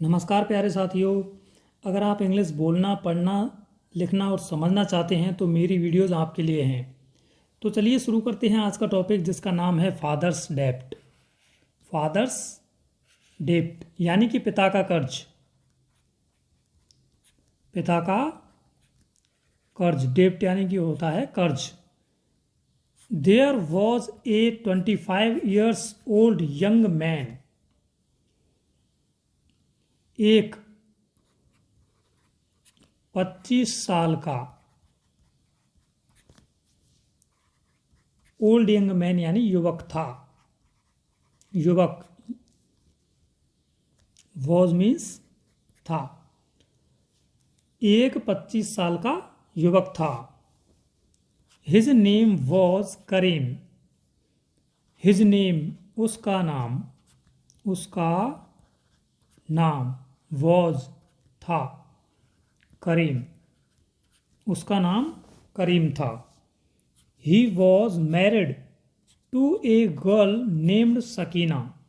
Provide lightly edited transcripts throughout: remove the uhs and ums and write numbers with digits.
नमस्कार प्यारे साथियों। अगर आप इंग्लिश बोलना, पढ़ना, लिखना और समझना चाहते हैं तो मेरी वीडियोज़ आपके लिए हैं। तो चलिए शुरू करते हैं आज का टॉपिक, जिसका नाम है फादर्स डेप्ट। फादर्स डेप्ट यानी कि पिता का कर्ज। पिता का कर्ज, डेप्ट यानी कि होता है कर्ज। There was a 25 years old young man. एक 25 साल का ओल्ड यंग मैन यानी युवक था। युवक, वॉज मीन्स था। एक 25 साल का युवक था। His name was Karim. His name, उसका नाम, उसका नाम वॉज था करीम, उसका नाम करीम था। He was married to a girl named Sakina.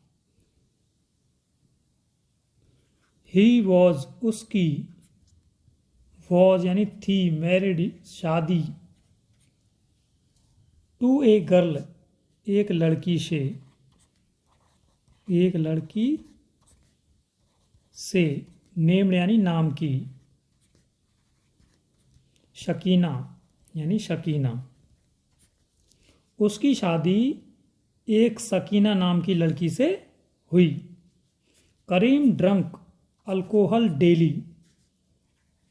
He was, उसकी, वॉज यानी थी, मैरिड शादी, टू ए गर्ल एक लड़की से, एक लड़की से, नेम्ड यानी नाम की, शकीना यानी शकीना। उसकी शादी एक सकीना नाम की लड़की से हुई। करीम ड्रंक अल्कोहल डेली।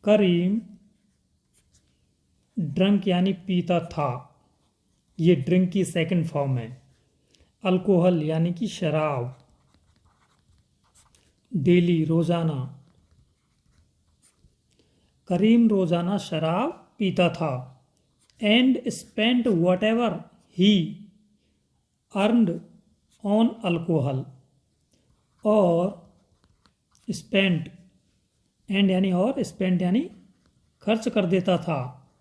करीम ड्रंक यानी पीता था, ये ड्रिंक की सेकंड फॉर्म है। अल्कोहल यानी कि शराब, डेली रोजाना। करीम रोजाना शराब पीता था। And spent what ever he earned on alcohol. और स्पेंट, एंड यानी और, स्पेंट यानी खर्च कर देता था,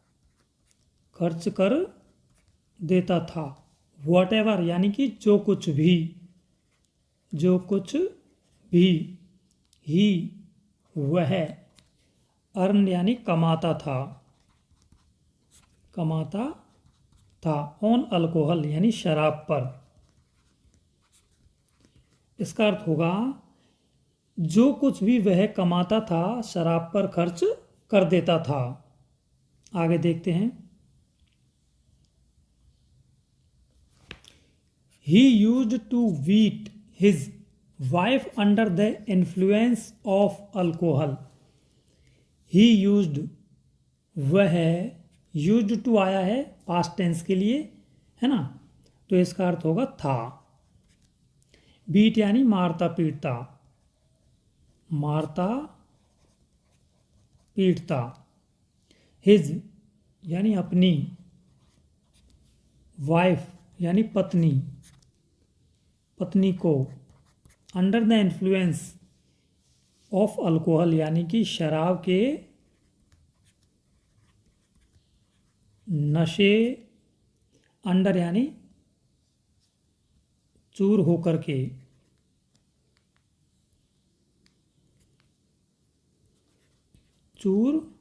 खर्च कर देता था। वट एवर यानी कि जो कुछ भी, जो कुछ भी। ही, वह, अर्न यानी कमाता था, कमाता था। ऑन अल्कोहल यानी शराब पर। इसका अर्थ होगा जो कुछ भी वह कमाता था शराब पर खर्च कर देता था। आगे देखते हैं। He used to beat his wife under the influence of alcohol. He used, वह, used to आया है past tense के लिए, है ना, तो इसका अर्थ होगा था। बीट यानी मारता पीटता, मारता पीटता। हिज यानी अपनी, वाइफ यानी पत्नी, पत्नी को। Under the influence of alcohol यानी कि शराब के नशे, अंडर यानी चूर होकर के, चूर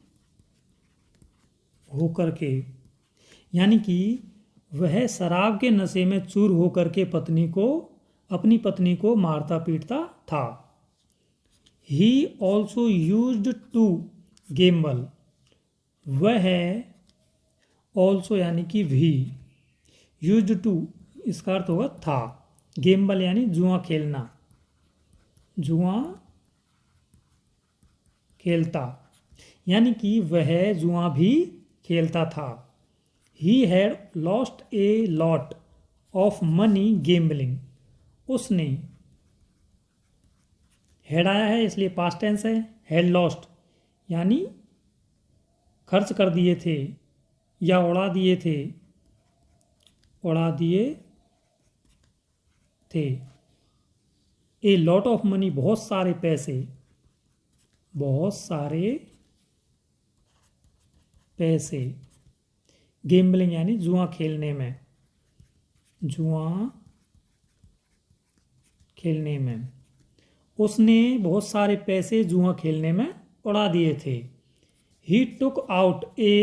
होकर के यानी कि वह शराब के नशे में चूर होकर के पत्नी को, अपनी पत्नी को मारता पीटता था। He also used to gamble. वह, ऑल्सो यानी कि भी, यूज्ड टू इसका अर्थ होगा था। गेम्बल यानी जुआ खेलना, जुआ खेलता, यानी कि वह जुआ भी खेलता था। He had lost a lot of money gambling. उसने, हैड आया है इसलिए पास्ट टेंस है। हैड लॉस्ट यानी खर्च कर दिए थे या उड़ा दिए थे, उड़ा दिए थे। ए लॉट ऑफ मनी बहुत सारे पैसे, बहुत सारे पैसे। गेम्बलिंग यानी जुआ खेलने में, जुआ खेलने में। उसने बहुत सारे पैसे जुआ खेलने में उड़ा दिए थे। He took out a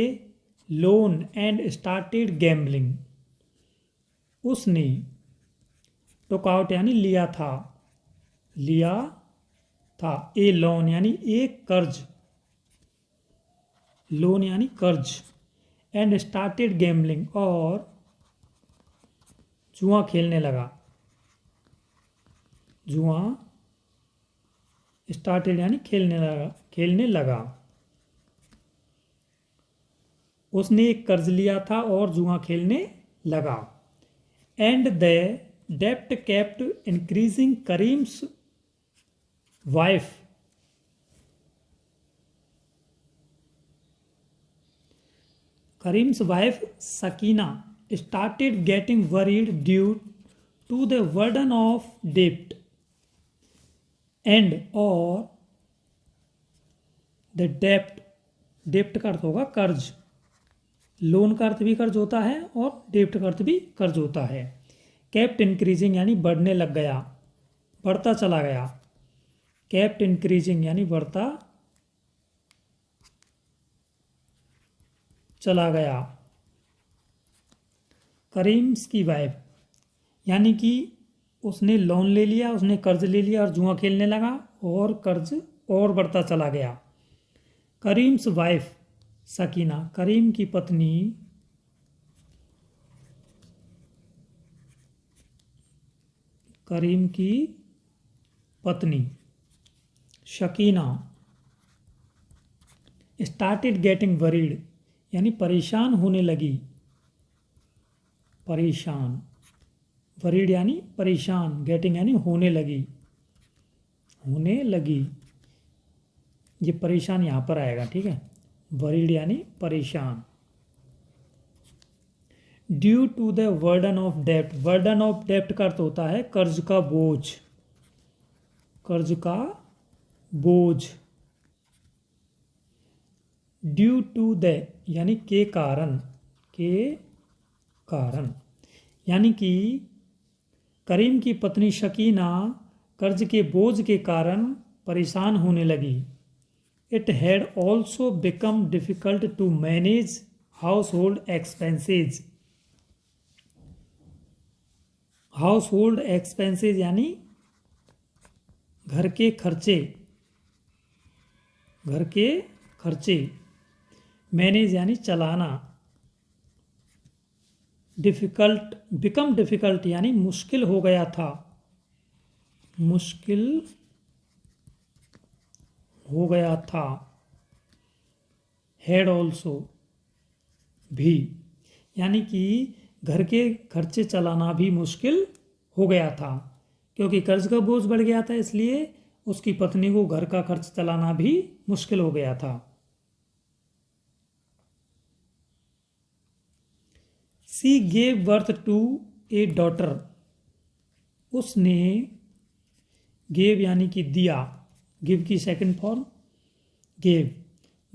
loan and started gambling. उसने टुक आउट यानी लिया था, लिया था, ए लोन यानी एक कर्ज, लोन यानी कर्ज, एंड स्टार्टेड गैम्बलिंग और जुआ खेलने लगा। जुआ स्टार्टेड यानी खेलने लगा। उसने एक कर्ज लिया था और जुआ खेलने लगा। एंड द डेप्ट kept increasing. Karim's wife Sakina started getting worried due to the burden of debt and or the debt का अर्थ होगा कर्ज, लोन का अर्थ भी कर्ज होता है और डेप्ट का अर्थ भी कर्ज होता है। केप्ट इंक्रीजिंग यानी बढ़ने लग गया, बढ़ता चला गया। केप्ट इंक्रीजिंग यानी बढ़ता चला गया। करीम्स की वाइफ यानी कि उसने लोन ले लिया, उसने कर्ज ले लिया और जुआ खेलने लगा और कर्ज और बढ़ता चला गया। करीम्स वाइफ सकीना, करीम की पत्नी शकीना स्टार्टेड गेटिंग वरीड यानी परेशान होने लगी। परेशान, वरीड यानी परेशान, गेटिंग यानी होने लगी, होने लगी। ये परेशान यहाँ पर आएगा, ठीक है। वरीड यानी परेशान। Due to the burden of डेप्ट, वर्डन ऑफ डेप्ट का अर्थ होता है कर्ज का बोझ, कर्ज का बोझ। ड्यू टू द यानी के कारण, यानी कि करीम की पत्नी शकीना कर्ज के बोझ के कारण परेशान होने लगी। It had also become difficult to manage household expenses. Household expenses यानी घर के खर्चे, मैनेज यानी चलाना। बिकम डिफिकल्ट यानी मुश्किल हो गया था, मुश्किल हो गया था। हैड ऑल्सो भी यानी कि घर के खर्चे चलाना भी मुश्किल हो गया था, क्योंकि कर्ज का बोझ बढ़ गया था, इसलिए उसकी पत्नी को घर का खर्च चलाना भी मुश्किल हो गया था। She gave birth to a daughter. उसने gave यानी कि दिया, give की सेकंड फॉर्म gave,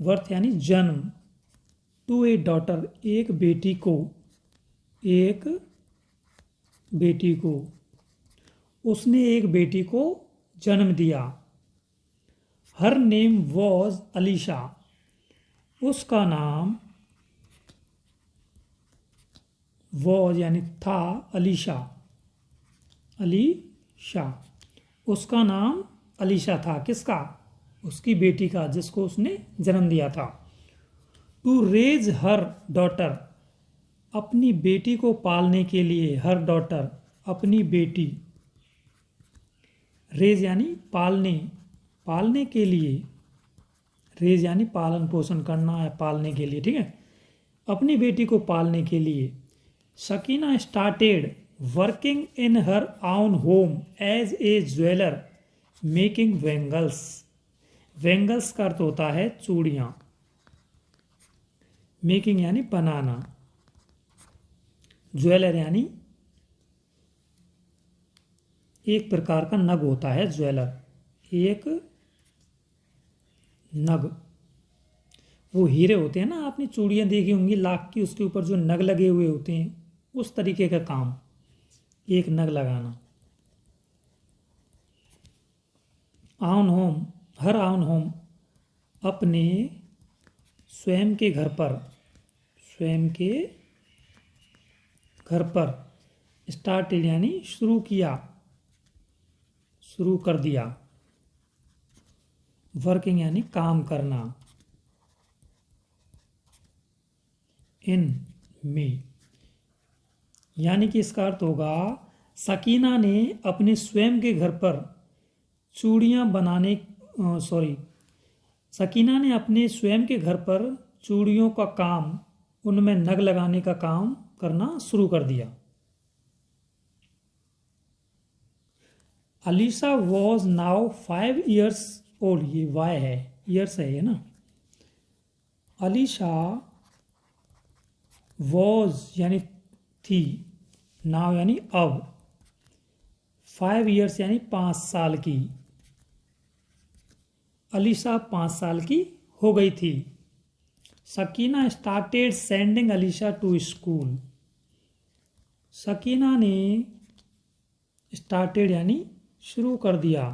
birth यानी जन्म, to a daughter एक बेटी को, उसने एक बेटी को जन्म दिया। Her name was अलीशा, उसका नाम was यानी था, अलीशा, उसका नाम अलीशा था। किसका? उसकी बेटी का, जिसको उसने जन्म दिया था। टू रेज हर डॉटर, अपनी बेटी को पालने के लिए। हर डॉटर अपनी बेटी, रेज यानी पालने के लिए, रेज यानी पालन पोषण करना है, पालने के लिए, ठीक है। अपनी बेटी को पालने के लिए Shakina started working in her own home as a jeweller making bangles. Bangles का अर्थ होता है चूड़ियाँ, मेकिंग यानी बनाना, ज्वेलर यानी एक प्रकार का नग होता है ज्वेलर, एक नग। वो हीरे होते हैं ना, आपने चूड़ियाँ देखी होंगी लाख की, उसके ऊपर जो नग लगे हुए होते हैं, उस तरीके का काम, एक नग लगाना। On home, her on home, अपने स्वयं के घर पर, स्वयं के घर पर, स्टार्टेड यानी शुरू किया, शुरू कर दिया, वर्किंग यानी काम करना, इन मी, यानी कि इसका अर्थ होगा सकीना ने अपने स्वयं के घर पर चूड़ियाँ बनाने, सकीना ने अपने स्वयं के घर पर चूड़ियों का काम, उनमें नग लगाने का काम करना शुरू कर दिया। Alisha was now 5 years old, ये वाई है, ईयर्स है ये ना। अलीशा वॉज यानी थी, नाउ यानी अब, 5 years यानी 5 साल की, अलीशा 5 साल की हो गई थी। Sakina started sending Alisha to school, Sakina ने स्टार्टेड यानी शुरू कर दिया,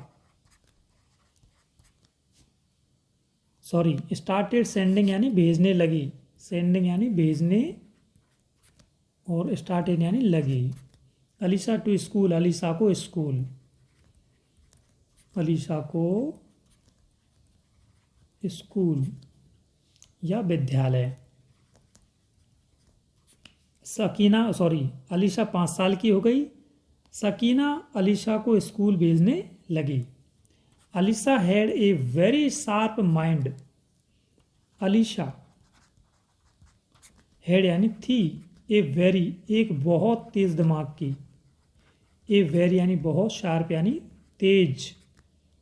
स्टार्टेड सेंडिंग यानी भेजने लगी, सेंडिंग यानी भेजने, और स्टार्टेड यानी लगी। अलीशा टू स्कूल, अलीशा को स्कूल, अलीशा को स्कूल या विद्यालय। अलीशा 5 साल की हो गई, सकीना अलीशा को स्कूल भेजने लगी। Alisha had a very sharp mind, Alisha had यानी थी, ए वेरी एक बहुत तेज दिमाग की, ए वेरी यानी बहुत, शार्प यानी तेज,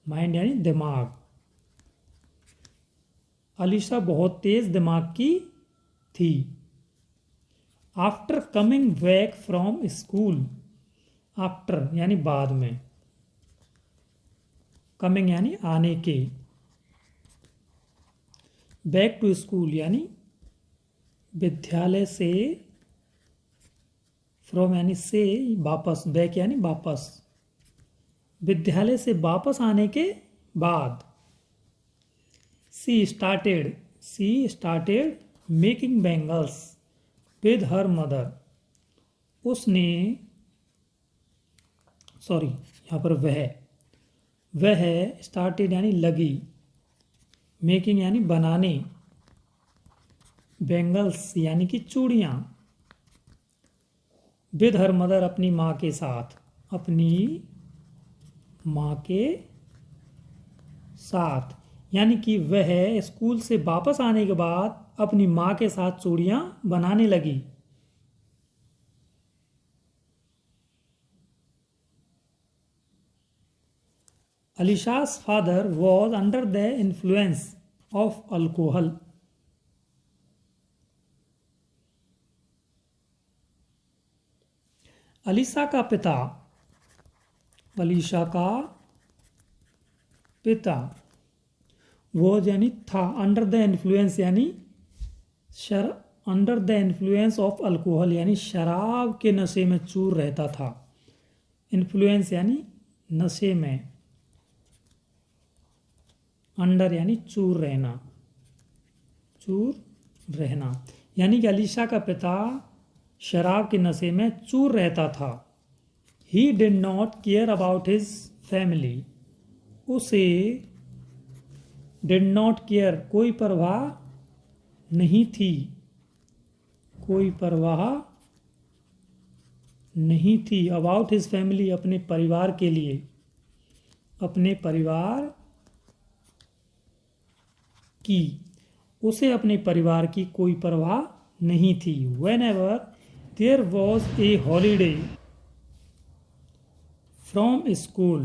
माइंड यानी दिमाग। अलीशा बहुत तेज दिमाग की थी। After coming back from school, after यानी बाद में, कमिंग यानी आने के, बैक टू स्कूल यानी विद्यालय से, फ्रॉम यानी से, वापस, बैक यानी वापस, विद्यालय से वापस आने के बाद। She started making bangles with her mother, उसने, यहाँ पर वह स्टार्टेड यानी लगी, मेकिंग यानी बनाने, बैंगल्स यानी कि चूड़ियाँ, विद हर मदर अपनी माँ के साथ, अपनी माँ के साथ, यानी कि वह स्कूल से वापस आने के बाद अपनी माँ के साथ चूड़ियाँ बनाने लगी। अलीशा's father was under the influence of alcohol, Alisha का पिता वॉज यानी था, अंडर द इन्फ्लुएंस यानी under the influence of alcohol यानी शराब के नशे में चूर रहता था। इन्फ्लुएंस यानी नशे में, अंडर यानी चूर रहना, यानी कि अलीशा का पिता शराब के नशे में चूर रहता था। He did not care about his family, उसे डिड नॉट केयर कोई परवाह नहीं थी, अबाउट हिज फैमिली अपने परिवार के लिए, अपने परिवार की, उसे अपने परिवार की कोई परवाह नहीं थी। Whenever there was a holiday from school,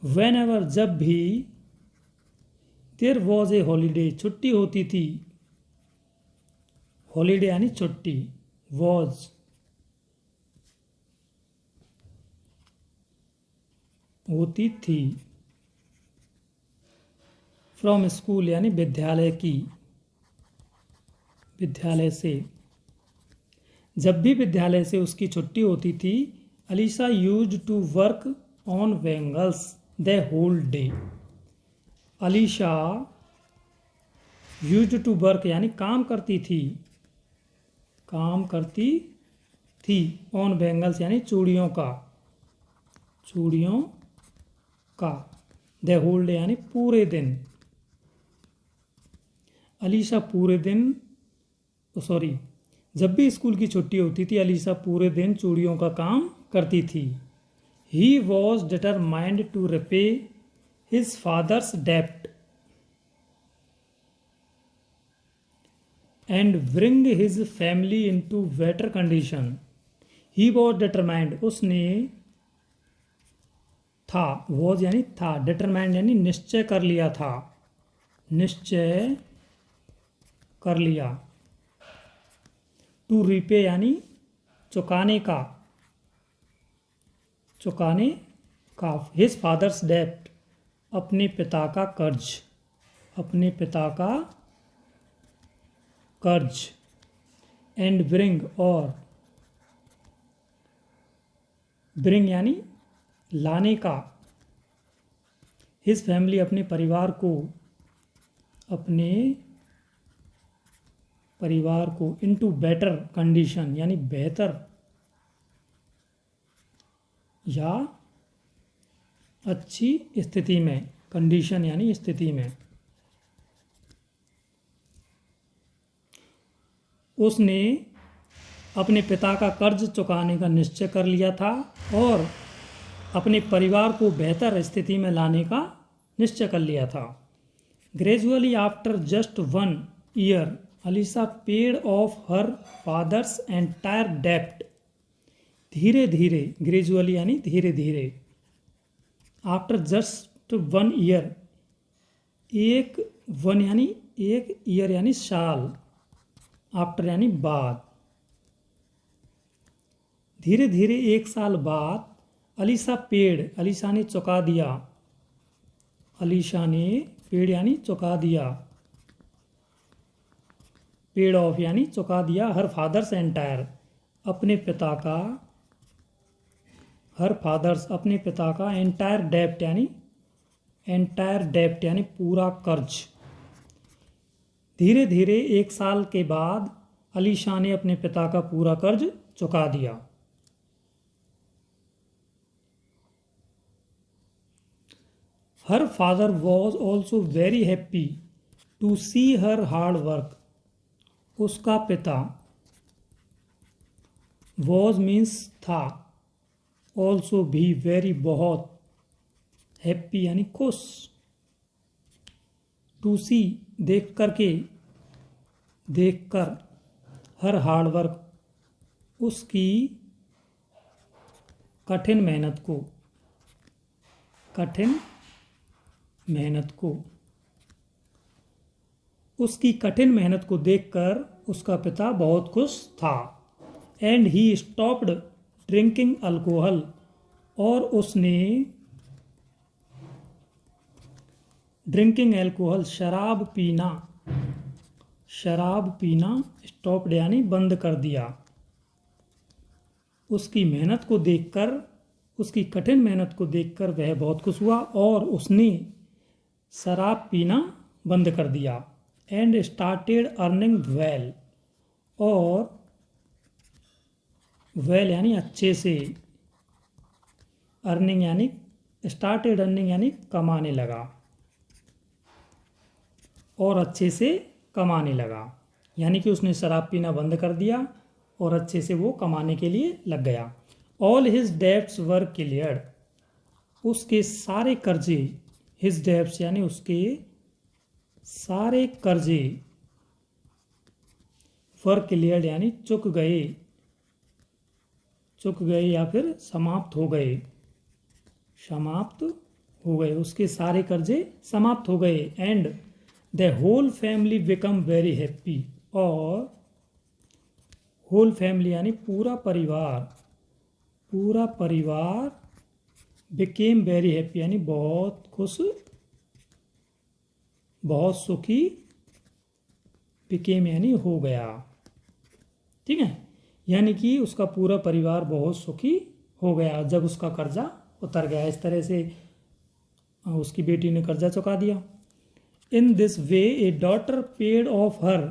whenever जब भी, there was a holiday छुट्टी होती थी, हॉलीडे यानी छुट्टी, was होती थी, फ्रॉम स्कूल यानी विद्यालय की, विद्यालय से, जब भी विद्यालय से उसकी छुट्टी होती थी, Alisha used to work on bangles the whole day. Alisha used to work यानी काम करती थी ऑन बैंगल्स यानी चूड़ियों का। द होल डे यानी पूरे दिन। अलीशा पूरे दिन जब भी स्कूल की छुट्टी होती थी अलीशा पूरे दिन चूड़ियों का काम करती थी। He was determined to repay his father's debt and bring his family into better condition. He was determined उसने था, was यानी था, determined यानी निश्चय कर लिया, टू repay यानी चुकाने का, his father's debt अपने पिता का कर्ज, एंड ब्रिंग यानी लाने का, हिज फैमिली अपने परिवार को इनटू बेटर कंडीशन यानी बेहतर या अच्छी स्थिति में, कंडीशन यानी स्थिति में। उसने अपने पिता का कर्ज चुकाने का निश्चय कर लिया था और अपने परिवार को बेहतर स्थिति में लाने का निश्चय कर लिया था। Gradually after just 1 year Alisha paid off her father's entire डेप्ट। धीरे धीरे, ग्रेजुअली यानी धीरे धीरे, आफ्टर जस्ट 1 year, एक ईयर यानी साल, आफ्टर यानी बाद, धीरे धीरे 1 साल बाद अलीशा ने चुका दिया, पेड यानी चुका दिया, पेड ऑफ यानी चुका दिया, हर फादर्स एंटायर अपने पिता का एंटायर डेप्ट यानी पूरा कर्ज। धीरे धीरे 1 साल के बाद अलीशा ने अपने पिता का पूरा कर्ज चुका दिया। Her father was also very happy to see her hard work. उसका पिता, वॉज मीन्स था, ऑल्सो भी, वेरी बहुत, हैप्पी यानी खुश, टू सी देखकर, हर हार्ड वर्क उसकी कठिन मेहनत को देखकर उसका पिता बहुत खुश था। And he stopped drinking alcohol, और उसने ड्रिंकिंग अल्कोहल शराब पीना स्टॉप्ड यानी बंद कर दिया। उसकी कठिन मेहनत को देखकर वह बहुत खुश हुआ और उसने शराब पीना बंद कर दिया। एंड स्टार्टेड अर्निंग वेल, और वेल यानी अच्छे से, अर्निंग यानी स्टार्टेड अर्निंग यानी कमाने लगा, और अच्छे से कमाने लगा, यानी कि उसने शराब पीना बंद कर दिया और अच्छे से वो कमाने के लिए लग गया। ऑल हिज डेब्ट्स वर क्लियर्ड, उसके सारे कर्जे, हिज डेब्ट्स यानी उसके सारे कर्जे, वर क्लियर्ड यानी चुक गए या फिर समाप्त हो गए, उसके सारे कर्जे समाप्त हो गए। And the whole family become very happy, और होल फैमिली यानी पूरा परिवार बिकेम वेरी हैप्पी यानी बहुत खुश, बहुत सुखी, बिकेम यानी हो गया, ठीक है, यानी कि उसका पूरा परिवार बहुत सुखी हो गया जब उसका कर्जा उतर गया। इस तरह से उसकी बेटी ने कर्जा चुका दिया। In this way a daughter paid off her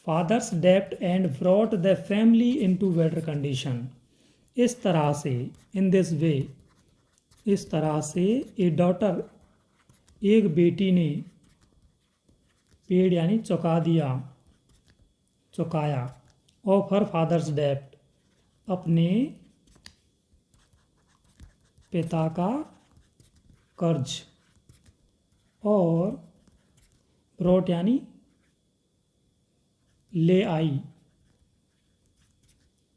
father's डेप्ट and brought the family into better condition. इस तरह से, इन दिस वे, इस तरह से ए डॉटर, एक बेटी ने, पेड यानी चुका दिया, चुकाया, ऑफ हर फादर्स डेप्ट, अपने पिता का कर्ज, और ब्रॉट यानी ले आई,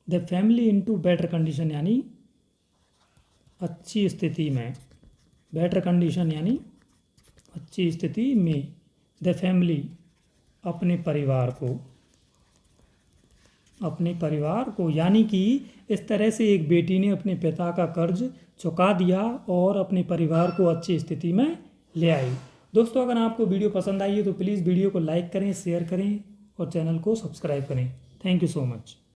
the family into better condition यानी अच्छी स्थिति में, बेटर कंडीशन यानी अच्छी स्थिति में, द फैमिली अपने परिवार को, अपने परिवार को, यानी कि इस तरह से एक बेटी ने अपने पिता का कर्ज चुका दिया और अपने परिवार को अच्छी स्थिति में ले आई। दोस्तों, अगर आपको वीडियो पसंद आई है तो प्लीज़ वीडियो को लाइक करें, शेयर करें और चैनल को सब्सक्राइब करें। Thank you so much.